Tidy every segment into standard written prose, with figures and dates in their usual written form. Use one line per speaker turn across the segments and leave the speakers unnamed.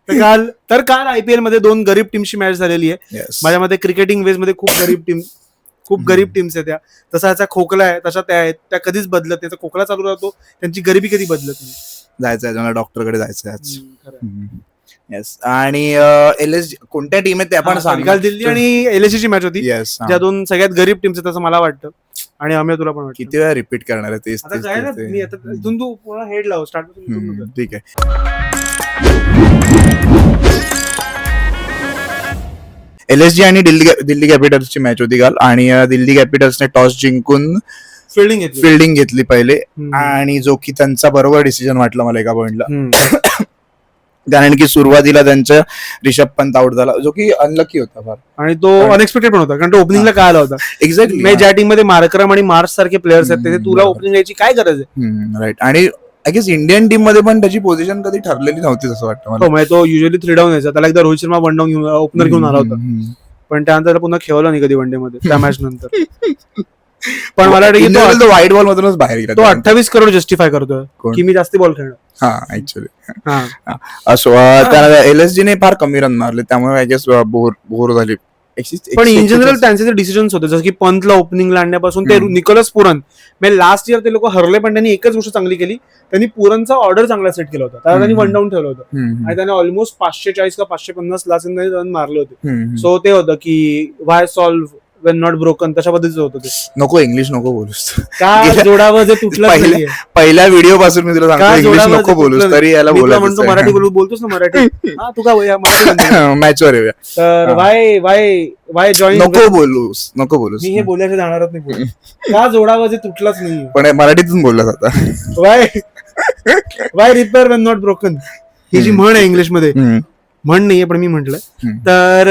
काल IPL मध्ये 2 गरीब टीमची मॅच झालेली आहे. माझ्या मते क्रिकेटिंग वेज मध्ये खूप गरीब टीम्स आहेत त्या. तसा याचा खोकला आहे, तशा त्या आहेत, त्या कधीच बदलत नाही. खोकला चालू राहतो, त्यांची गरिबी कधी बदलत नाही.
जायचंय मला डॉक्टरकडे जायचंय आज. येस. आणि LSG कोणत्या टीम आहेत ते आपण
काल दिल्ली आणि LSG ची मॅच होती, ज्या 2 सगळ्यात गरीब टीम्स आहेत असं मला वाटतं. आणि आम्ही तुला पण वाटतं
किती वेळा रिपीट करणार आहे तेच.
मी आता इथून तू पूर्ण हेड लाव स्टार्ट.
ठीक आहे. LSG आणि दिल्ली कॅपिटल्सची मॅच होती काल आणि दिल्ली कॅपिटल्सने टॉस जिंकून फिल्डिंग घेतली पहिले आणि जो की त्यांचा बरोबर डिसिजन वाटला मला एका पॉइंटला. कारण की सुरुवातीला त्यांचा रिषभ पंत आउट झाला जो की अनलकी होता फार
आणि तो अनएक्सपेक्टेड पण होता कारण तो ओपनिंगला काय आला होता.
एक्झॅक्टली.
ज्या टीम मध्ये मार्करम आणि मार्च सारखे प्लेयर्स आहेत ते तुला ओपनिंग यायची काय गरज आहे.
राईट. आणि आय गेस इंडियन टीम मध्ये पण त्याची पोझिशन कधी ठरलेली नव्हती असं वाटतं मला.
म्हणजे तो युजली 3 डाऊन यायचा. त्याला एकदा रोहित शर्मा 1 डाऊन घेऊन ओपनर घेऊन आला होता पण त्यानंतर पुन्हा खेळवला नाही कधी वनडे मध्ये त्या मॅच नंतर. पण मला वाटतं
तो वाईट बॉल मधूनच बाहेर गेला.
तो 28 करोड जस्टिफाय करतोय की मी जास्त बॉल खेळणार.
हा ऍक्च्युअली असो. त्याला LSG ने फार कमी रन मारले त्यामुळे आय गेस बोर झाली.
पण इन जनरल त्यांचे जे डिसिजन्स होते जसं की पंतला ओपनिंगला आणण्यापासून ते निकोलस पुरन म्हणजे लास्ट इयर ते लोक हरले पण त्यांनी एकच गोष्ट चांगली केली. त्यांनी पुरनचा ऑर्डर चांगला सेट केला होता. त्याला त्यांनी 1 डाऊन ठेवलं होतं आणि त्याने ऑलमोस्ट 540 का 550 लास्ट रन मारले होते. सो ते होतं की व्हाय सॉल्व्ह वेन नॉट ब्रोकन तशा पद्धतीचं होतं ते.
नको इंग्लिश नको बोलूस.
का जोडावं जे तुटलं
पहिल्या व्हिडिओ पासून मी तुला सांगतो इंग्लिश नको बोलूस तरी याला
म्हणतो मराठी बोलतोस ना मराठी. तू का
मॅचवर येऊया.
तर वाय जॉईन
नको बोलूस
मी हे बोलायचं जाणारच नाही. का जोडावं जे तुटलंच नाही
पण मराठीतून बोलला जाता.
Why repair when not broken ही जी म्हण आहे इंग्लिश मध्ये म्हण नाहीये पण मी म्हटलंय. तर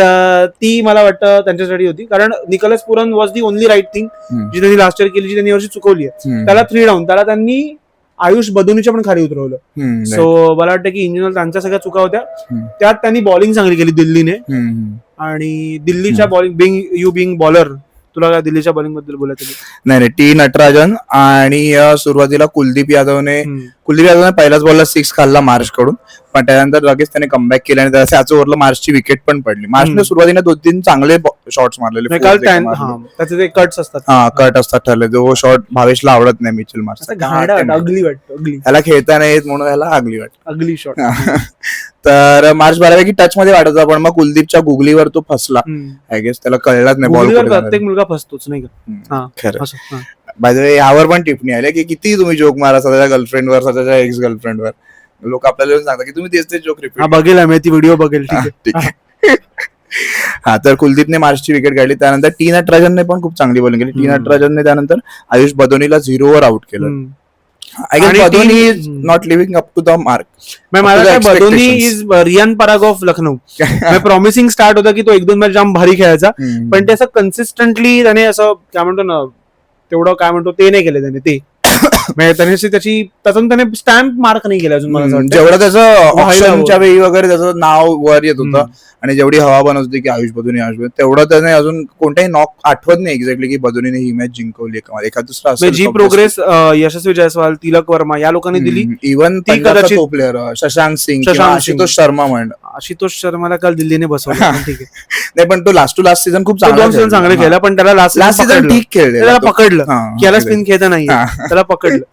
ती मला वाटतं त्यांच्यासाठी होती कारण Nicholas Pooran was the only right thing जी त्यांनी लास्ट इयर केली जी त्यांनी वर्षी चुकवली आहे. त्याला 3 डाऊन त्याला त्यांनी आयुष बदोनीच्या पण खाली उतरवलं. सो मला वाटतं की इन जनरल त्यांच्या सगळ्या चुका होत्या. त्यात त्यांनी बॉलिंग चांगली केली दिल्लीने आणि दिल्लीच्या बॉलिंग बिंग बॉलर तुला काय दिल्लीच्या बॉलिंग बद्दल बोलायचं
नाही. टी नटराजन आणि सुरुवातीला कुलदीप यादवने पहिल्याच बॉलला 6 खाल्ला मार्च कडून पण त्यानंतर लगेच त्याने कमबॅक केला आणि त्याच ओव्हरला मार्चची विकेट पण पडली. मार्चने सुरुवातीला 2-3 चांगले शॉट्स मारलेले
त्याचे ते कट्स असतात.
कट असतात ठरले. जो शॉट भावेशला आवडत नाही मिचेल मार्च.
अगली वाटतं
त्याला खेळता नाही येत म्हणून त्याला अगली वाटत
अगली शॉट.
तर मार्च बऱ्यापैकी टच मध्ये वाटत होता पण मग कुलदीपच्या गुगलीवर तो फसला. आय गेस त्याला कळलाच नाही बॉल.
प्रत्येक मुलगा फसतोच नाही का.
खरं. बाय द वे यावर पण टिप्पणी आली की किती तुम्ही जोक मारा स्वतःच्या गर्लफ्रेंडवर स्वतःच्या एक्स गर्लफ्रेंडवर. लोक आपल्याला सांगतात की तुम्ही तेच जोक रिपीट.
बघेल मी ती व्हिडिओ बघेल. ठीक आहे.
हा तर कुलदीपने मार्चची विकेट काढली. त्यानंतर टी नटराजनने पण खूप चांगली बॉलिंग केली. टी नटराजनने त्यानंतर आयुष बदोनीला 0वर आउट केलं. I guess Badoni is not living up to the mark.
मला Badoni is Riyan Parag of Lucknow. Promising start होता की तो 1-2 मॅच जाम भारी खेळायचा पण ते असं कन्सिस्टंटली त्याने असं काय म्हणतो ना तेवढं काय म्हणतो ते नाही केलं त्याने. ते त्यातून त्याने स्टॅम्प मार्क नाही केला अजून मला
जेवढं त्याचं ऑप्शनच्या वेळी वगैरे त्याचं नाव वर येत होतं आणि जेवढी हवा बनत होती की आयुष बदोनी तेवढं त्याने अजून कोणताही नॉक आठवत नाही एक्झॅक्टली की बदोनीने ही मॅच जिंकवली एखाद दुसरा.
जी प्रोग्रेस यशस्वी जायसवाल तिलक वर्मा या लोकांनी दिली.
इव्हन ती कदाचित प्लेअर शशांक सिंग आशुतोष शर्मा
आशुतोष शर्माला काल दिल्लीने बसवलं. ठीक आहे.
नाही पण तो लास्ट टू लास्ट सीझन खूप
चांगला खेळला पण त्याला लास्ट
सीझन ठीक खेळले.
त्याला पकडलं की याला स्पिन खेळता नाही त्याला पकडलं.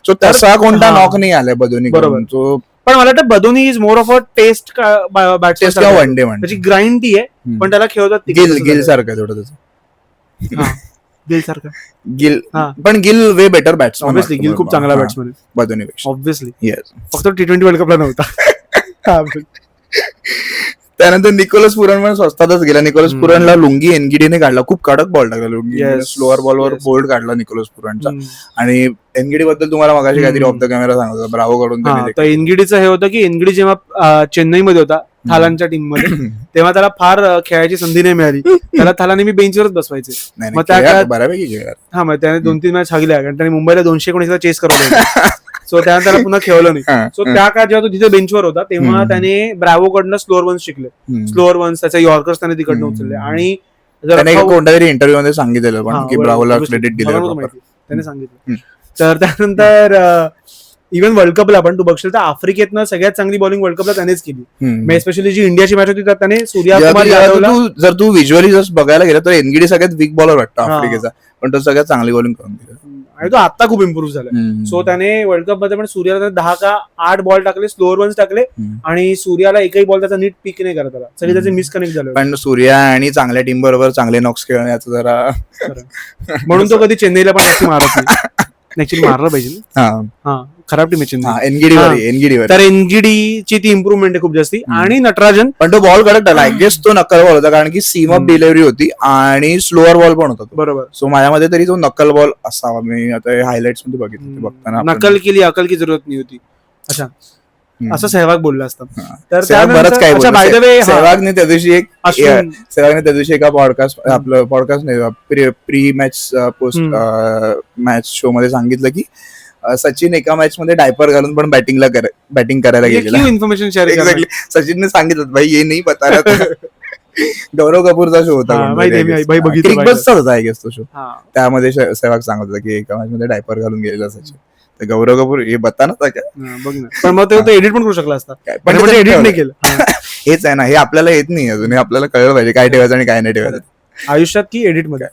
सो तसा कोणता नॉक नाही आलाय बदोनी बरोबर.
पण मला वाटतं Badoni is more of a test batsman
one day
त्याची ग्राइंड ती आहे पण त्याला खेळतात
गिल सारखं थोडं त्याचं.
गिल सारखं
गिल पण gill way better batsman.
Obviously gill खूप चांगला बॅट्समॅन आहे
बदोनीपेक्षा.
Obviously
yes.
फक्त T20 वर्ल्ड कपला नव्हता.
त्यानंतर निकोलस पुरन पण स्वस्तातच गेला. निकोलस पुरनला लुंगी एनगिडीने काढला. खूप कडक बॉल टाकला लुंगी. स्लोअर बॉलवर बोल्ड काढला निकोलस पुरनचा. आणि एनगिडी बद्दल तुम्हाला मगाशी काहीतरी ऑफ द कॅमेरा सांगत होता ब्रावो कडून.
तर एनगिडीचं हे होतं की एनगिडी जेव्हा चेन्नईमध्ये होता थालांच्या टीम मध्ये तेव्हा त्याला फार खेळायची संधी नाही मिळाली. त्याला थाला नेहमी बेंचवरच बसवायचे.
मग बऱ्यापैकी खेळला.
मग त्याने 2-3 मॅच हागल्या कारण त्याने मुंबईला 219 चेस करवलं. सो त्यानंतर त्याला पुन्हा खेळवलं नाही. सो त्या काळात जेव्हा तो तिथे बेंचवर होता तेव्हा त्याने ब्रॅव्हो कडनं स्लोअर वन्स शिकले. स्लोअर वन्स त्याच्या यॉर्कर्स त्याने तिकडनं उचलले. आणि
कोणत्या तरी इंटरव्ह्यू मध्ये सांगितलेलं पण की ब्राव्होला क्रेडिट दिलं
त्याने सांगितलं. तर त्यानंतर इव्हन वर्ल्ड कपला पण तू बघशील तर आफ्रिकेतनं सगळ्यात चांगली बॉलिंग वर्ल्ड कपला त्यानेच केली. स्पेशली जी इंडियाची मॅच होती त्यात त्याने सूर्यकुमार यादवला,
जर तू व्हिज्युअली जर बघायला गेलं तर एनगीडी सगळ्यात वीक बॉलर वाटतो आफ्रिकेचा, पण तो सगळ्यात चांगली बॉलिंग करून दिला
आणि तो आता खूप इम्प्रूव्ह झाला. सो त्याने वर्ल्ड कप मध्ये पण सूर्याला 10 का 8 बॉल टाकले, स्लोअर वन्स टाकले आणि सूर्याला एकही बॉल त्याचा नीट पिक नाही करत आला, सगळे त्याचे मिसकनेक्ट झाले.
पण सूर्या आणि चांगल्या टीम बरोबर चांगले नॉक्स खेळण्याचं जरा
म्हणून तो कधी चेन्नईला पण नक्की मारत नाही. ऍक्च्युली मारलं पाहिजे. हा खराब टीम आहे चेन्नई.
एनगीडीवर
तर एनगीडीची ती इम्प्रुव्हमेंट आहे खूप जास्ती. आणि नटराजन
पण तो बॉल करेक्ट आला, आय गेस तो नक्कल बॉल होता कारण की सीम ऑफ डिलिव्हरी होती आणि स्लोअर बॉल पण होता
बरोबर.
सो माझ्यामध्ये तरी तो नक्कल बॉल असावा. मी आता हायलाइट्स मध्ये बघितलं बघताना
नकल केली, अकल की जरूरत नाही होती. अच्छा असं सहवाग बोलला असतं. तर
बरंच काय सहवागने त्या दिवशी एका पॉडकास्ट आपलं पॉडकास्ट नाही pre match post match show मध्ये सांगितलं की सचिन एका मॅच मध्ये डायपर घालून पण बॅटिंग करायला गेलेला.
इन्फॉर्मेशन शेअर
एक्झॅक्टली सचिनने सांगितलं भाई हे नाही बता गौरव कपूरचा शो होता, क्रिकबसचा होता आय गेस तो शो. त्यामध्ये सहवाग सांगत होता की एका मॅच मध्ये डायपर घालून गेलेला सचिन. तर गौरव कपूर हे बता ना
बघ ना, पण मग तो एडिट पण करू शकला असता, पण एडिट नाही केलं.
हेच आहे ना, हे आपल्याला येत नाही अजून, हे आपल्याला कळलं पाहिजे काय ठेवायचं आणि काय नाही ठेवायचं
आयुष्यात की एडिट मध्ये.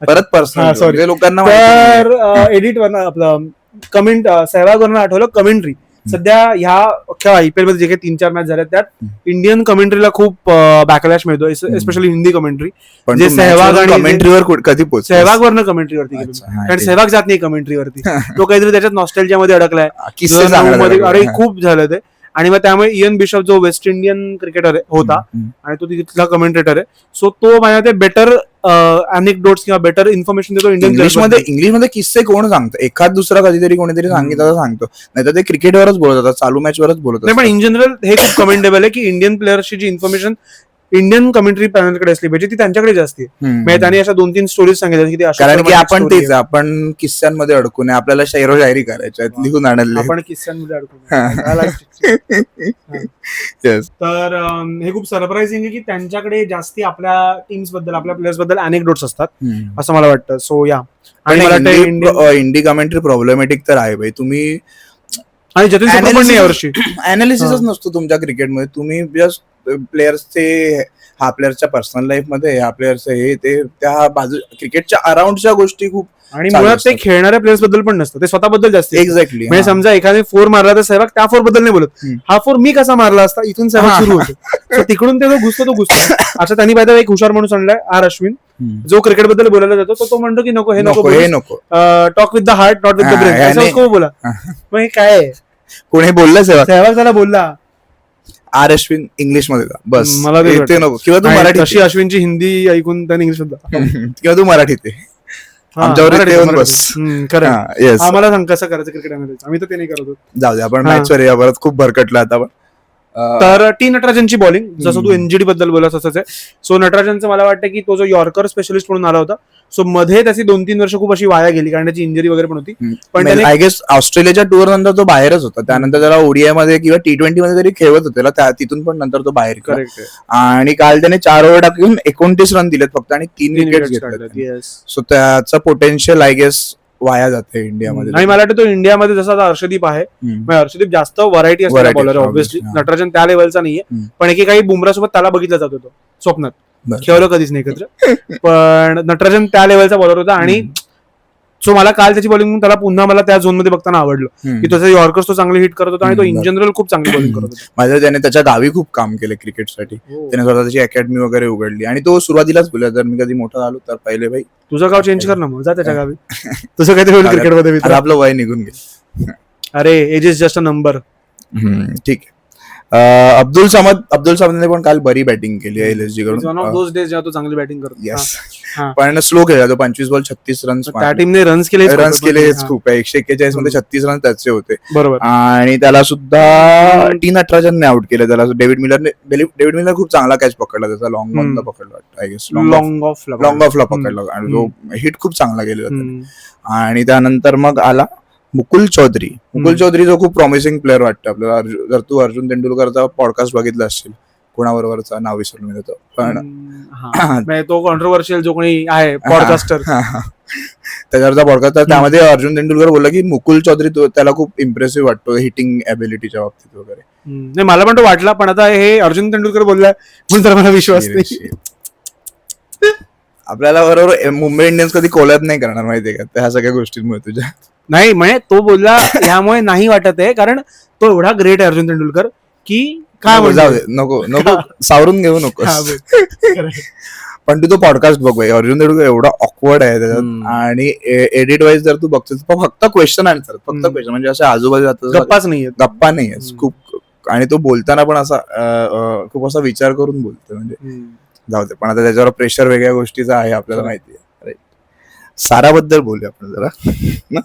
परत पर्सनल लोकांना
तर एडिट वर आपलं कमेंट सहवागवरनं आठवलं कमेंट्री. सध्या ह्या अख्ख्या आयपीएल मध्ये जे काही 3-4 मॅच झाल्या त्यात इंडियन कमेंट्रीला खूप बॅकलॅश मिळतो, एस्पेशली हिंदी कमेंट्री. जे सहवाग आणि
कमेंट्रीवर कधी पोहोच
सहवागवरनं कमेंट्रीवरती गेलो, कारण सहवाग जात नाही कमेंट्रीवरती. तो काहीतरी त्याच्यात नॉस्टॅल्जिया मध्ये अडकलाय. अरे खूप झालं ते. आणि मग त्यामुळे इयन बिशप जो वेस्ट इंडियन क्रिकेटर होता आणि तो तिथला कमेंटेटर आहे, सो तो माझ्या बेटर अनेक्डोट्स किंवा बेटर इन्फॉर्मेशन देतो.
इंग्लिशमध्ये किस्से कोण सांगतो, एखाद दुसरा कधीतरी कोणीतरी सांगितलं सांगतो, नाही तर ते क्रिकेटवरच बोलत होतात, चालू मॅच वरच बोलत होतात.
पण इन जनरल हे खूप कमेंटेबल आहे की इंडियन प्लेयर्सची जी इन्फॉर्मेशन इंडियन कमेंट्री पॅनलकडे असली पाहिजे ती त्यांच्याकडे जास्त आहे. त्यांनी अशा 2-3 स्टोरीज सांगितल्या की
कारण की आपण तेच आपण किस्स्यांमध्ये अडकून आपल्याला शायरी करायच्या लिहून आणले,
आपण किस्स्यांमध्ये अडकून. तर हे खूप सरप्राइझिंग आहे की त्यांच्याकडे जास्ती आपल्या टीम्स बद्दल आपल्या प्लेयर्स बद्दल अनेक्डोट्स असतात असं मला वाटतं. सो या
आणि इंडी कमेंट्री प्रॉब्लेमॅटिक तर आहे भाई. तुम्ही
आणि जतीन शर्मा पण यावर्षी
अनालिसिसच नसतो तुमच्या क्रिकेटमध्ये, तुम्ही जस्ट प्लेयर्सचे हा प्लेयरच्या पर्सनल लाईफ मध्ये ह्या प्लेयर्स हे ते त्या बाजू क्रिकेटच्या अराउंडच्या गोष्टी खूप.
आणि मुळात ते खेळणाऱ्या प्लेयर्स बद्दल पण नसतं, ते स्वतःबद्दल जास्त.
एक्झॅक्टली.
म्हणजे समजा एखाद्याने 4 मारला तर सहवाग त्या 4 बद्दल नाही बोलत, हा 4 मी कसा मारला असता, इथून सहवाग सुरू होतो. तिकडून ते जो घुसतो. अच्छा त्यांनी पाहिजे एक हुशार म्हणून आणलाय आर अश्विन, जो क्रिकेट बद्दल बोलायला जातो तो म्हणतो की नको हे नको, talk with the heart not with the brain. बोला मग हे काय
कोणी बोललं
सहवाग त्याला बोलला
आर अश्विन इंग्लिश मध्ये बस,
मला
ते नको, किंवा तू मराठी.
अशी अश्विनची हिंदी ऐकून त्याने इंग्लिश
किंवा तू मराठीत आमच्यावर बस.
आम्हाला सांग कसं करायचं क्रिकेट अनालिसिस, आम्ही तर ते नाही करत.
जाऊ दे आपण मॅच वर यावर खूप भरकटला आता.
तर टी नटराजनची बॉलिंग जसं तू एनजीडी बद्दल बोलला तसंच आहे. सो नटराजनचं मला वाटतं की तो जो यॉर्कर स्पेशलिस्ट म्हणून आला होता, सो मध्ये त्याची 2-3 वर्ष खूप अशी वाया गेली कारण त्याची इंजरी वगैरे पण होती.
पण आय गेस ऑस्ट्रेलियाच्या टूर नंतर तो बाहेरच होता, त्यानंतर त्याला ओडीआय मध्ये किंवा T20 मध्ये तरी खेळवत होते, तिथून पण नंतर तो बाहेर.
करेक्ट.
आणि काल त्याने 4 ओव्हर टाकून 29 रन दिलेत फक्त आणि 3 विकेट घेतले. सो त्याचं पोटेन्शियल आय गेस वाया जाते इंडियामध्ये.
आणि मला वाटतं तो इंडियामध्ये जसा हर्षदीप आहे, हर्षदीप जास्त व्हरायटी असते बॉलर ऑब्व्हियसली. नटराजन त्या लेवलचा नाहीये, पण एकेकाळी बुमरासोबत त्याला बघितला जात होतो स्वप्नात, खेळलो कधीच नाही एकत्र, पण नटराजन त्या लेवलचा बॉलर होता. आणि सो मला काल त्याची बॉलिंग त्याला पुन्हा मला त्या झोन मध्ये बघताना आवडलं की त्याचे यॉर्कर्स तो चांगले हिट करत होता आणि तो इन जनरल खूप चांगली बॉलिंग करत होता.
माझ्या त्याने त्याच्या गावी खूप काम केलं क्रिकेटसाठी, त्याने स्वतःची अकॅडमी वगैरे उघडली आणि तो सुरुवातीलाच बोलला जर मी कधी मोठा झालो तर पहिले भाई
तुझं गाव चेंज कर ना, मग जा त्याच्या गावी, तुझं काहीतरी होईल क्रिकेटमध्ये.
आपलं वय निघून गेलं.
अरे age is just a number.
ठीक आहे. अब्दुल समदने पण काल बरी बॅटिंग केली आहे एलएसजी कडून.
वन ऑफ दोज डेज जेव्हा तो चांगली बॅटिंग करतो.
येस, पण स्लो खेळला तो. 25 बॉल 36 रन्स.
त्या टीमने रन्स केले
हेच खूप आहे. 141 मध्ये 36 रन त्याचे होते.
बरोबर.
आणि त्याला सुद्धा टी नटराजनने आउट केलं. त्याला डेव्हिड मिलर खूप चांगला कॅच पकडला, त्याचा लॉंग ऑनला पकडला आय गेस, लॉंग ऑफला पकडला आणि तो हिट खूप चांगला गेलेला. आणि त्यानंतर मग आला मुकुल चौधरी जो खूप प्रॉमिसिंग प्लेअर वाटतं आपल्याला. जर तू अर्जुन तेंडुलकरचा पॉडकास्ट बघितला असशील, कोणाबरोबरचा नाव विसरून मी देतो, पण
तो कॉन्ट्रोवर्शियल जो कोणी आहे पॉडकास्टर
त्याच्यावरचा पॉडकास्ट. तर त्यामध्ये अर्जुन तेंडुलकर बोलला की मुकुल चौधरी त्याला खूप इम्प्रेसिव्ह वाटतो हिटिंग एबिलिटीच्या बाबतीत वगैरे.
नाही मला पण तो वाटला, पण आता हे अर्जुन तेंडुलकर बोललाय म्हणून तर मला विश्वास नाही.
आपल्याला बरोबर मुंबई इंडियन्स कधी कोलॅब नाही करणार माहितीये का त्या सगळ्या गोष्टींमुळे तुझ्या.
नाही म्हणजे तो बोलला ह्यामुळे नाही वाटत आहे, कारण तो एवढा ग्रेट आहे अर्जुन तेंडुलकर की काय
जाऊ दे, नको नको सावरून घेऊ नको. पण तू तो पॉडकास्ट बघ भाई, अर्जुन तेंडुलकर एवढा ऑकवर्ड आहे त्याच्यात, आणि एडिट वाईज जर तू बघतोस फक्त क्वेश्चन आन्सर, फक्त क्वेश्चन, म्हणजे असं आजूबाजू
गप्पाच नाहीये,
गप्पा नाहीये खूप. आणि तो बोलताना पण असा खूप असा विचार करून बोलतो, म्हणजे जाऊ दे. पण आता त्याच्यावर प्रेशर वेगळ्या गोष्टीचा आहे आपल्याला माहिती आहे. साराबद्दल बोलूया आपण जरा.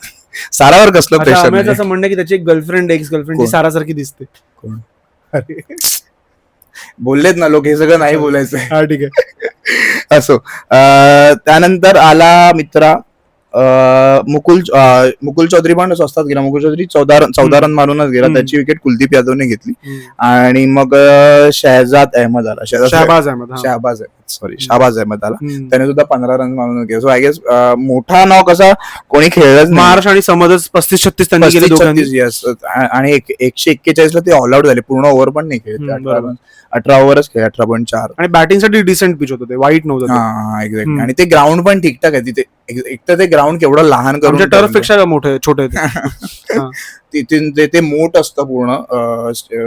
सारावर कसलं प्रेशर?
असं म्हणणं की त्याची एक गर्लफ्रेंड, एक्स गर्लफ्रेंड सारासारखी दिसते.
कोण? बोललेत ना लोक, हे सगळं नाही बोलायचं.
हा ठीक आहे.
असो. त्यानंतर आला मित्रा मुकुल चौधरी पण स्वस्तात गेला. मुकुल चौधरी 14 रन मारूनच गेला. त्याची विकेट कुलदीप यादवने घेतली. आणि मग शहबाज अहमद आला. शहबाज अहमद आला. त्याने सुद्धा 15 रन मारून गेला. सो आय गेस मोठा नाव कसा कोणी खेळलंच. महाराष्ट्र
आणि समजच 35-36 त्यांनी केले.
येस. आणि 141 ला ते ऑल आउट झाले. पूर्ण ओव्हर पण नाही खेळले. 18 ओव्हरच खेळ, 18.4.
आणि बॅटिंगसाठी डिसेंट पिच होतं ते, वाईट नव्हतं.
हा एक्झॅक्टली. आणि ते ग्राउंड पण ठीकठाक आहे तिथे. एक तर ते ग्राउंड केवढं लहान करून,
टर्फ पेक्षा मोठे छोटे
तिथे ते मोठ असतं पूर्ण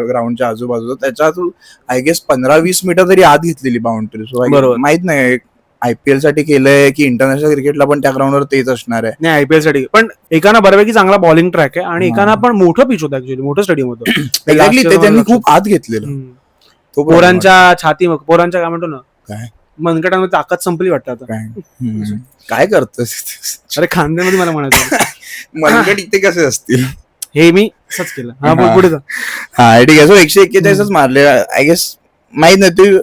ग्राउंडच्या आजूबाजूला. त्याच्यात आय गेस 15-20 मीटर तरी आत घेतलेली बाउंड्री. सो माहित नाही IPL साठी केलंय की इंटरनॅशनल क्रिकेटला पण त्या ग्राउंडवर तेच असणार आहे.
नाही IPL साठी पण एकाना बऱ्यापैकी चांगला बॉलिंग ट्रॅक आहे, आणि एकाना पण मोठं पिच होतं, ऍक्च्युअली मोठं स्टेडियम होतं.
एक्झॅक्टली. ते त्यांनी खूप आत घेतलेलं.
पोरांच्या छाती, पोरांच्या काय म्हणतो ना,
काय
मनगटामध्ये ताकद संपली वाटतं आता.
काय करतोस?
अरे खांद्यामध्ये मला म्हणायचं.
मनगट इथे कसे असतील?
हे मी असंच केलं. हा पुढे जा.
हा ठीक आहे. सो 141 मारले. आय गेस माहित नाही, तू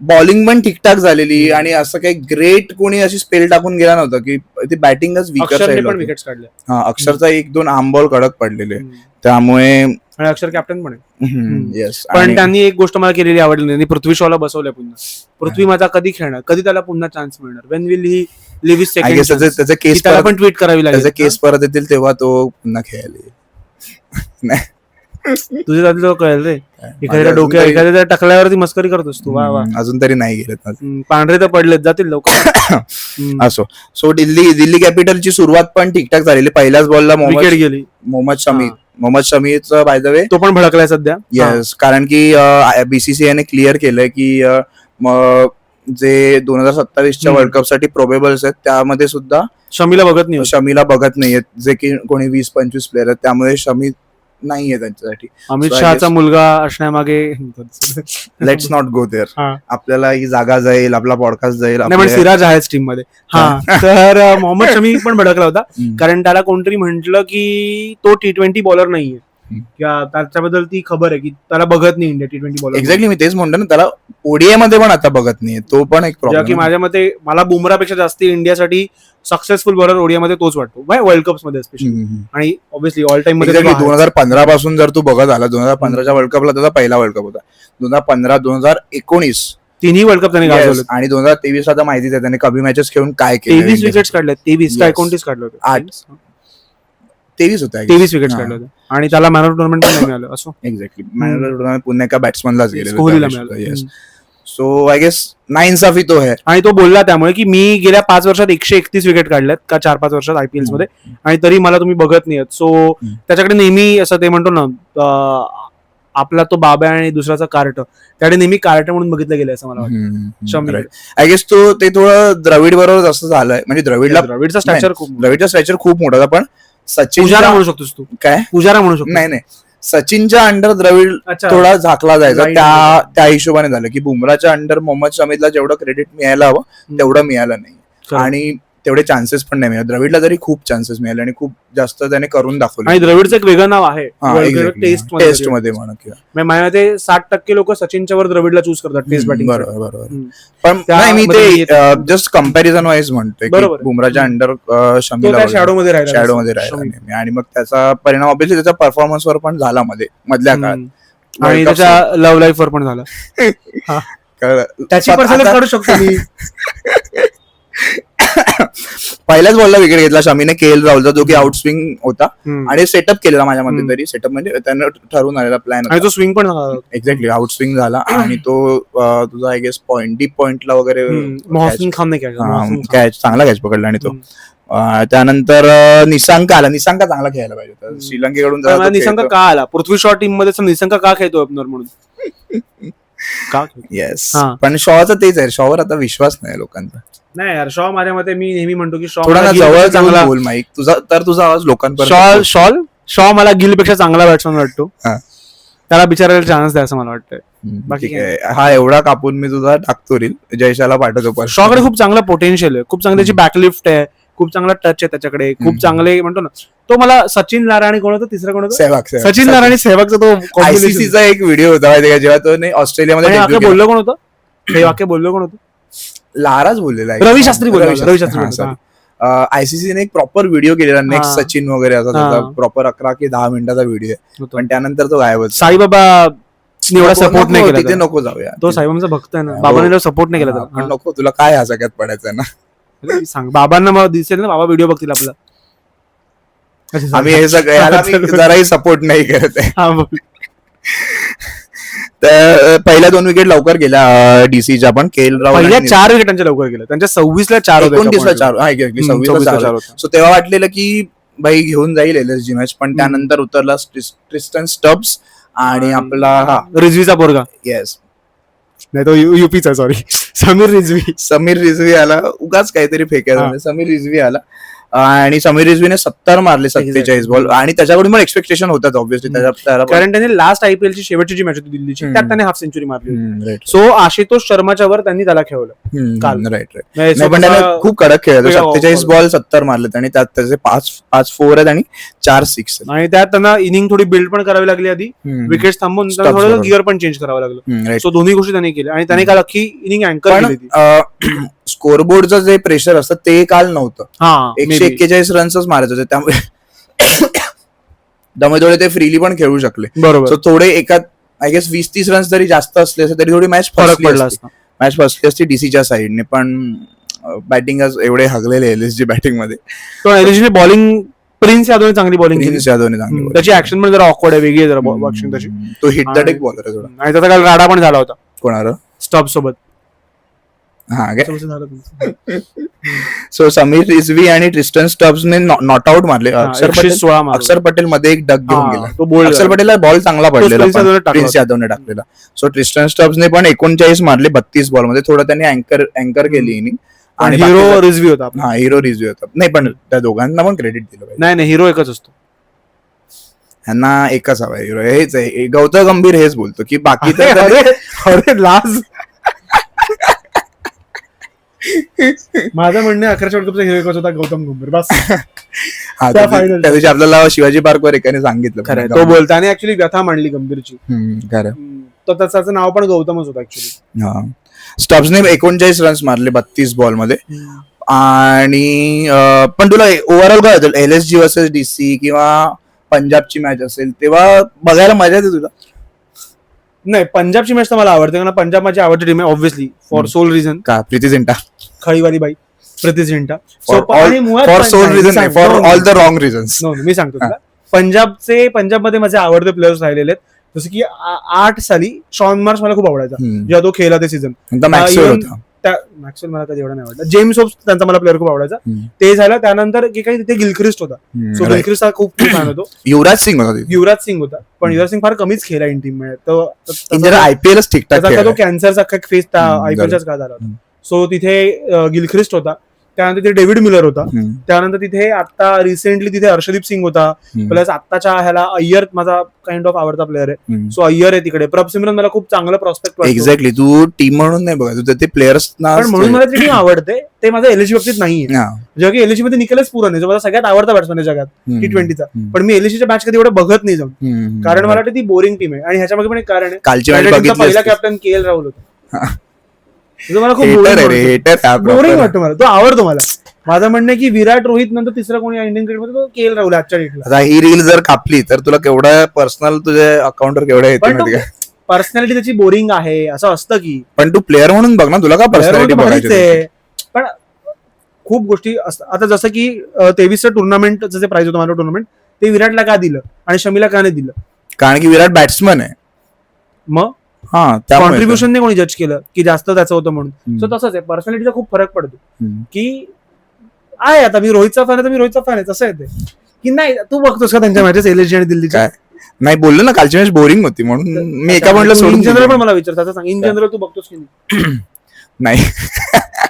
बॉलिंग पण ठीकठाक झालेली, आणि असं काही ग्रेट कोणी अशी स्पेल टाकून गेला नव्हता की ती बॅटिंगच वीकर.
विकेट्स काढल्या.
हा, अक्षरचा 1-2 आर्म बॉल कडक पडलेले, त्यामुळे.
आणि अक्षर कॅप्टन पण आहे.
येस.
पण त्यांनी एक गोष्ट मला केलेली आवडली, त्यांनी पृथ्वी शॉला बसवल्या पुन्हा. पृथ्वी माझा कधी खेळणार, कधी त्याला पुन्हा चान्स मिळणार, when will he live his second chance.
त्याचा केस
त्याला पण ट्वीट करावी लागेल.
त्याचे केस परत येतील तेव्हा तो पुन्हा खेळायला.
तुझे दादी लोक कळेल रे. एखाद्या टकल्यावरती मस्करी करतोस तू. वा वा.
अजून तरी नाही गेलेत.
पांढरे तर पडलेत, जातील लोक.
असो. सो दिल्ली कॅपिटलची सुरुवात पण ठीकठाक झालेली. पहिल्याच बॉलला
विकेट गेली.
मोहम्मद शमीचं बाय द वे
तो पण भडकलाय सध्या.
येस. कारण की BCCI क्लिअर केलंय की जे 2027च्या वर्ल्ड कप साठी प्रोबेबल्स आहेत त्यामध्ये सुद्धा शमीला बघत नाहीयेत, जे की कोणी 20-25 प्लेयर आहेत. त्यामुळे शमी नाहीये त्यांच्यासाठी.
अमित शहाचा मुलगा असण्यामागे
लेट्स नॉट गो देअर. आपल्याला ही जागा जाईल, आपला पॉडकास्ट जाईल.
सिराज आहेच टीम मध्ये. हा, तर मोहम्मद शमी पण भडकला होता, कारण त्याला कोणतरी म्हटलं की तो T20 बॉलर नाहीये, किंवा त्याच्याबद्दल ती खबर आहे की त्याला बघत नाही इंडिया T20 बॉलर.
एक्झॅक्टली. मी तेच म्हणतो ना, त्याला ODI मध्ये पण आता बघत नाहीये. तो पण एक प्रॉब्लेम
की माझ्या मते मला बुमरापेक्षा जास्त इंडियासाठी सक्सेसफुल बॉलर ODI मध्ये तोच वाटतो, वर्ल्ड कप्स मध्ये स्पेशली. आणि ऑब्व्हियसली ऑल टाइम मध्ये
2015 पासून जर तू बघत आला, 2015च्या वर्ल्ड कपला त्याचा पहिला वर्ल्ड कप होता. 2015, 2019
तिन्ही वर्ल्ड कप त्याने गाजवले.
आणि 2023 आता माहितीच आहे त्याने कमी मॅचेस खेळून काय केलं.
23 विकेट्स काढल्या. 23 काय 29 काढले होते.
23 होत्या.
23 विकेट्स काढले होते, आणि त्याला मॅन ऑफ टुर्नामेंट पण मिळालं. असो.
एक्झॅक्टली. मॅन ऑफ टुर्नामेंट पुन्हा एका बॅट्समनलाच गेले.
कोहलीला मिळालं.
येस. सो आय गेस नाइंसाफी तो आहे.
आणि तो बोलला त्यामुळे की मी गेल्या 5 वर्षात 131 विकेट काढल्यात का 4-5 वर्षात IPL मध्ये, आणि तरी मला तुम्ही बघत नाहीत. सो त्याच्याकडे नेहमी असं ते म्हणतो ना, आपला तो बाबा आणि दुसऱ्याचा कार्ट, त्याकडे नेहमी कार्ट म्हणून बघितलं गेलं असं मला वाटतं.
आय गेस ते थोडं द्रविड बरोबर असं झालंय. म्हणजे
द्रविडचा स्ट्रक्चर खूप
मोठा होता. पण सचिन
म्हणू शकतोस तू. काय पुजारा म्हणू शकतो?
नाही, सचिनच्या अंडर द्रविड थोडा झाकला जायचा. त्या हिशोबाने झालं की बुमराच्या अंडर मोहम्मद शमीला जेवढं क्रेडिट मिळायला हवं तेवढं मिळालं नाही, आणि तेवढे चान्सेस पण नाही मिळाले. द्रविडला तरी खूप चान्सेस मिळाले आणि खूप जास्त त्याने करून दाखवलं.
आणि द्रविडचं एक वेगळं नाव आहे
टेस्ट मध्ये म्हणा, किंवा
माझ्या ते 60% लोक सचिनच्या वर द्रविडला चूज करतात टेस्ट बॅटिंग.
बरोबर. पण नाही, मी ते जस्ट कम्पॅरिझन वाईज म्हणतोय की बुमराच्या अंडर शमीला
शॅडो मध्ये
राहिला, आणि मग त्याचा परिणाम ऑब्व्हियसली त्याच्या परफॉर्मन्सवर पण झाला मधल्या काळात,
आणि त्याच्या लव्ह लाईफ वर पण झाला. त्याची पर्सेंटेज काढू शकतो मी.
पहिल्याच बॉलला विकेट घेतला शमीने के.एल. राहुलचा, जो की आउटस्विंग होता आणि सेटअप केलेला माझ्या मते तरी. सेटअप म्हणजे त्यानं ठरवून आलेला प्लॅन,
आणि तो स्विंग पण झाला.
एक्झॅक्टली आउटस्विंग झाला आणि तो तुझा आय गेस डीप पॉइंटला वगैरे
मोहसिन खानने
कॅच चांगला कॅच पकडला. आणि तो त्यानंतर निसांका आला. निसांका चांगला खेळायला पाहिजे होता श्रीलंकेकडून.
निसांका का आला पृथ्वी शॉ टीम मध्ये, निसांका का खेळतो ओपनर म्हणून?
येस, पण शॉचा तेच आहे, शॉवर आता विश्वास नाही लोकांचा.
नाही यार, शॉ माझ्या मते मी नेहमी म्हणतो की शॉ
थोडा जवळ चांगला बोल माईक तुझा, तर तुझा आवाज लोकांपर्यंत.
शॉ मला गिलपेक्षा चांगला बॅट्समॅन वाटतो. त्याला बिचारायला चान्स द्या असं मला वाटतंय. बाकी
हा एवढा कापून मी तुझा टाकतो रील, जयशाला पाठवतो.
शॉकडे खूप चांगला पोटेन्शियल आहे, खूप चांगली त्याची बॅकलिफ्ट आहे, खूप चांगला टच आहे त्याच्याकडे, खूप चांगले म्हणतो ना. तो मला सचिन लारा आणि कोण होतं तिसरा, कोण होतं
सेहवाग,
सचिन लारा आणि सेहवागचा तो
आयसीसीचा एक व्हिडिओ होता माहिती का, जेव्हा तो ऑस्ट्रेलियामध्ये
बोललो कोण होतं, हे वाक्य बोललो कोण होतं?
लाराच बोललेला आहे,
रवी शास्त्री.
आयसीसीने एक प्रॉपर व्हिडिओ केलेला नेक्स्ट सचिन वगैरे असा प्रॉपर 11 की 10 मिनिटाचा व्हिडिओ आहे, पण त्यानंतर तो गायब.
साईबाबा एवढा सपोर्ट नाही केला,
तिथे नको जाऊया.
तो साईबाबांचा भक्त आहे ना, बाबांनी सपोर्ट नाही केला.
पण नको, तुला काय ह्या सगळ्यात पडायचं ना.
सांग बाबांना मला दिसेल ना, बाबा व्हिडिओ बघतील आपला.
आम्ही हे सगळं जराही सपोर्ट नाही करत आहे. तर पहिल्या 2 विकेट लवकर गेल्या डीसीच्या, पण के.एल. राहुल
पहिल्या 4 विकेटांच्या लवकर गेल्या, त्यांच्या 26ला 4 होते,
29ला 4 सो तेव्हा वाटलेलं की बाई घेऊन जाईल एलएसजी मॅच, पण त्यानंतर उतरला ट्रिस्टन स्टब्स आणि आपला
रिझवीचा पोरगा.
येस,
नाही तो युपीचा, सॉरी, समीर रिझवी
आला. उगाच काहीतरी फेकायचं. समीर रिझवी आला आणि समीर रिझवीने 70 मारले 47 बॉल, आणि त्याच्याकडून पण एक्सपेक्टेशन होतात ऑब्व्हियसली,
कारण त्याने लास्ट आयपीएल ची शेवटची जी मॅच होती दिल्लीची, त्यात त्याने हाफ सेंचुरी मारली. सो आशुतोष शर्माच्या वर त्यांनी त्याला खेळवलं काल.
राईट. पण त्याने खूप कडक खेळला, 47 बॉल 70 मारलेत, आणि त्यात त्याचे 5 4 आहेत आणि 4 6, आणि
त्यात त्यांना इनिंग थोडी बिल्ड पण करावी लागली आधी, विकेट थांबून थोडं गिअर पण चेंज करावं लागलं. सो दोन्ही गोष्टी त्यांनी केल्या, आणि त्याने काल अख्खी इनिंग अँकर केली.
स्कोरबोर्डचं जे प्रेशर असतं ते काल नव्हतं. 141 रन्सच मारायचे होते, त्यामुळे थोडे ते फ्रीली पण खेळू शकले.
बरोबर.
सो थोडे एका आय गेस 20-30 रन्स जरी जास्त असले असते तरी थोडी मॅच फसली असती डीसीच्या साईडने, पण बॅटिंग एवढे हगलेले एलएसजी बॅटिंग मध्ये.
एलएसजी बॉलिंग प्रिन्स यादवने चांगली बॉलिंग केली.
चांगली,
त्याची ऍक्शन पण जरा ऑकवर्ड आहे, वेगळी आहे जरा बॉक्सिंग तशी.
तो हिट द डेक बॉलर आहे थोडा,
आणि त्याचा काल राडा पण झाला होता.
कोणाला?
स्टब्स सोबत.
सो समीर रिझवी आणि ट्रिस्टन स्टब्सने नॉट आउट मारले. अक्षर पटेल मध्ये एक डग घेऊन गेला. अक्षर पटेलला बॉल चांगला पडलेला, प्रिन्स यादवने टाकलेला. सो ट्रिस्टन स्टब्सने पण 39 मारले 32 बॉल मध्ये. थोडं त्यांनी अँकर केली इनिंग,
आणि हिरो रिझवी होता.
हिरो रिझवी होता. नाही, पण त्या दोघांना पण क्रेडिट दिलं पाहिजे.
नाही, हिरो एकच असतो,
ह्यांना एकच हवा हिरो. हेच आहे, गौतम गंभीर हेच बोलतो की बाकी
लाज. माझं म्हणणं 11च्या वर्ल्ड कपचा हिरो एकच होता, गौतम गंभीर, बस.
त्या दिवशी आपल्याला शिवाजी पार्कवर एकाने सांगितलं,
खरं तो बोलता, आणि ऍक्च्युली व्यथा मांडली गंभीरची. खरं, तर त्याचं नाव पण गौतमच होतं ऍक्च्युली.
स्टब्सने 39 रन्स मारले 32 बॉल मध्ये. आणि पण तुला ओव्हरऑल काय होतं, एलएसजी वर्सेस डीसी किंवा पंजाबची मॅच असेल तेव्हा बघायला मजा येते तुला?
नाही, पंजाबची मॅच तर मला आवडते, कारण पंजाब माझी आवडती टीम आहे ऑब्व्हियसली, फॉर सोल रिझन.
का? प्रीती झिंटा,
खळीवाली बाई Preity Zinta.
For sole reason, for all the wrong reasons.
मी सांगतो तुला, पंजाबमध्ये माझे आवडते प्लेयर्स राहिलेले आहेत. जसं की 8 साली शॉन मार्श मला खूप आवडायचा, जेव्हा तो खेळला ते सीझन. मॅक्सवेल मला कधी एवढा नाही आवडला. जेम्स होप्स त्यांचा मला प्लेअर खूप आवडायचा. ते झालं, त्यानंतर की काही तिथे गिलख्रिस्ट होता. सो गिलख्रिस्ट हा खूप छान होतो.
युवराज सिंग होता, पण
युवराज सिंग फार कमीच खेळला इन टीम मध्ये.
आयपीएलच ठीकठाक,
तो कॅन्सरचा फेस आयपीएलच्याच काळ झाला होता. सो तिथे गिलख्रिस्ट होता, त्यानंतर तिथे डेव्हिड मिलर होता, त्यानंतर तिथे आता रिसेंटली तिथे हर्षदीप सिंग होता, प्लस आत्ताच्या ह्याला अय्यर माझा काइंड ऑफ आवडता प्लेअर आहे. सो अय्यर आहे तिकडे. प्रभसिमरन मला खूप चांगलं प्रॉस्पेक्ट वाटतो.
एक्झॅक्टली, तू टीम म्हणून नाही बघा, तू ते प्लेयर्स
म्हणून मला ती टीम आवडते. ते माझं एलएसजी बाबतीत नाहीये, जेव्हा की एलएसजी मध्ये निकलस पुरन आहे, जो माझा सगळ्यात आवडता बॅट्समॅन आहे जगात T20चा. पण मी एलएसजीच्या मॅच कधी एवढं बघत नाही जाऊन, कारण मला वाटतं ती बोरिंग टीम आहे. आणि ह्याच्यामध्ये पण एक कारण आहे, पहिला कॅप्टन के.एल. राहुल होता. मला खूप बोरिंग वाटतो, मला तो आवडतो. मला माझं म्हणणं आहे की विराट, रोहित नंतर तिसरा कोणी इंडियन क्रिकेटमध्ये तो के.एल. राहुल आजच्या डेटला.
ही रील जर कापली तर तुला केवढं पर्सनल तुझ्या अकाउंटवर केवढं येते.
पर्सनॅलिटी त्याची बोरिंग आहे असं असतं की,
पण तू प्लेअर म्हणून बघ ना, तुला का पर्सनॅलिटी बघायची?
पण खूप गोष्टी असतात. आता जसं की 23चं टुर्नामेंटचं जे प्राइज होतं माझं टुर्नामेंट ते विराटला का दिलं आणि शमीला का नाही दिलं?
कारण की विराट बॅट्समन आहे.
मग
हा त्यामुळे
कॉन्ट्रीब्युशन कोणी जज केलं की जास्त त्याचं होतं म्हणून. सो तसंच आहे, पर्सनॅलिटीचा खूप फरक पडतो की आहे. आता मी रोहितचा फॅन आहे तर मी रोहितचा फॅन आहे, तसं आहे ते की नाही. तू बघतोस का त्यांच्या मॅचेस एलएसजी आणि दिल्लीच्या?
काय नाही बोललो ना, कालची मॅच बोरिंग होती म्हणून मी एका पॉइंटला
इन
सोडून
जनरल
दिलं.
पण मला विचारतात सांग, इन जनरल तू बघतोस की नाही?
नाही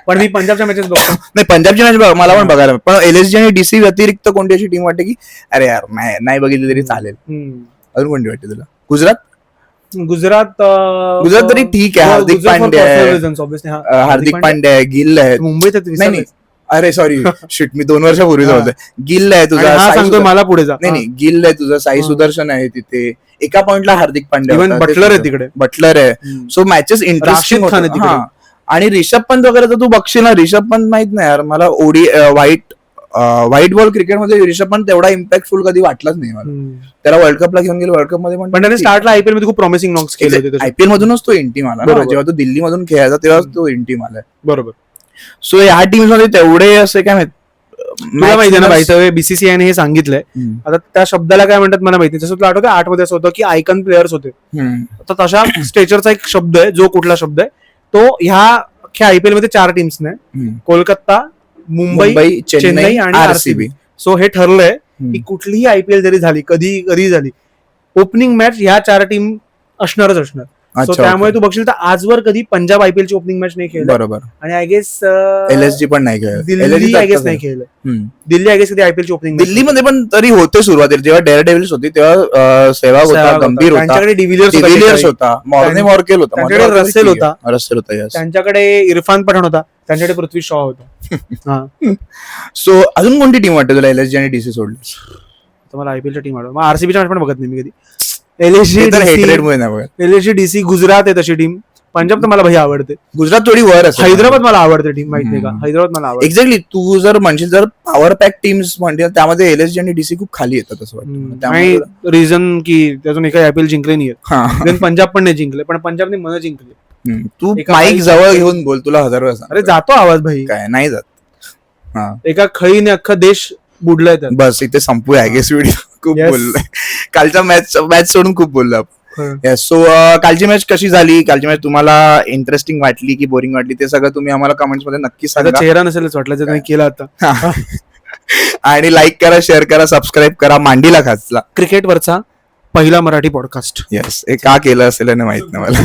पण मी पंजाबच्या मॅचेस बघतो.
नाही पंजाबची मॅच मला पण बघायला, पण एलएसजी आणि डीसी व्यतिरिक्त कोणती अशी टीम वाटते की अरे यार नाही बघितली तरी चालेल? अजून कोणती वाटते तुला? गुजरात तरी ठीक आहे. हार्दिक पांड्या आहे, हार्दिक पांड्या आहे, गिल आहे.
मुंबईत
नाही अरे सॉरी शिट, मी 2 वर्षापूर्वी होतं. गिल आहे तुझा,
सांगतो मला पुढे जा.
नाही गिल आहे तुझा, साई सुदर्शन आहे तिथे, एका पॉइंटला हार्दिक पांड्या
इव्हन बटलर आहे तिकडे,
बटलर आहे. सो मॅचेस इंटरेस्टिंग होतात. आणि रिषभ पंत वगैरे तर तू बघशील ना, रिषभ पंत माहित नाही यार मला व्हाईट बॉल क्रिकेटमध्ये रिषभ पंत तेवढा इम्पॅक्टफुल कधी वाटलाच नाही मला. त्याला वर्ल्ड कपला घेऊन गेलो, वर्ल्ड कप मध्ये पण
त्याने स्टार्टला आयपीएल मध्ये खूप प्रॉमिसिंग नॉक्स केले होते.
आयपीएल मधूनच तो इन टीम आला ना, जेव्हा तो दिल्ली मधून खेळायचा तेव्हा तो इन टीम आलाय.
बरोबर.
सो या टीम्स मध्ये तेवढे असे काय
तुला माहिती ना, माहिती बीसीसीआयने हे सांगितलंय. आता त्या शब्दाला काय म्हणतात मला माहिती. जसं तुला आठवतं 8 मध्ये असं होतं की आयकॉन प्लेयर्स होते, तर तशा स्टेचरचा एक शब्द आहे, जो कुठला शब्द आहे तो ह्या अख्ख्या आयपीएल मध्ये 4 टीम्स नाही, कोलकाता, मुंबई, चेन्नई आणि आरसीबी. सो हे ठरलंय की कुठलीही आयपीएल जरी झाली, कधी झाली, ओपनिंग मॅच ह्या 4 टीम असणारच असणार. सो त्यामुळे तू बघशील तर आजवर कधी पंजाब आयपीएल ची ओपनिंग मॅच नाही खेळली.
बरोबर.
आणि आय गेस
एलएसजी पण नाही खेळलं,
दिल्ली आय गेस नाही खेळलं. दिल्ली आय गेस कधी आयपीएल ची ओपनिंग.
दिल्लीमध्ये पण तरी होते सुरुवातीला, जेव्हा डेअर डेव्हिल्स होती तेव्हा सेहवाग होता, गंभीर होता,
त्यांच्याकडे
डिव्हिलियर्स होता, मॉर्केल होता,
त्यांच्याकडे रसेल होता,
yes.
त्यांच्याकडे इरफान पठाण होता, त्यांच्याकडे पृथ्वी शॉ होता.
सो अजून कोणती टीम वाटते तुला एलएसजी आणि डीसी सोडली?
तुम्हाला आयपीएलच्या टीम आवडत? मग आरसीबीच्या मॅच पण बघत नाही मी कधी. एलएसजी डीसी गुजरात आहे तशी टीम. पंजाब तर मला भाई आवडते,
गुजरात थोडी वर असते.
हैदराबाद मला आवडते टीम, माहिती नाही का? हैदराबाद मला आवडते.
एक्झॅक्टली. तू जर म्हणशील जर पॉवर पॅक टीम्स म्हणतील त्यामध्ये एलएसजी आणि डीसी खूप खाली येतात असं वाटतं.
रिझन की त्यातून एका आयपीएल जिंकले नाही, पंजाब पण नाही जिंकले, पण पंजाबने मन जिंकले.
तू माईक जवळ घेऊन बोल, तुला 1000 वेळा सांग.
अरे जातो आवाज भाई,
काय नाही जात.
एका खळीने अख्खा देश बुडलाय.
बस इथे संपूया आय गेस व्हिडिओ. खूप बोललोय कालच्या मॅच सोडून, खूप बोललो आपण. सो कालची मॅच कशी झाली, कालची मॅच तुम्हाला इंटरेस्टिंग वाटली की बोरिंग वाटली, ते सगळं तुम्ही आम्हाला कमेंट्स मध्ये नक्की सांगा.
चेहरा नसेलच वाटला जर केला आता.
आणि लाईक करा, शेअर करा, सबस्क्राईब करा मांडीला खासला,
क्रिकेटवरचा पहिला मराठी पॉडकास्ट.
येस. हे का केलं असेल ना माहित नाही मला.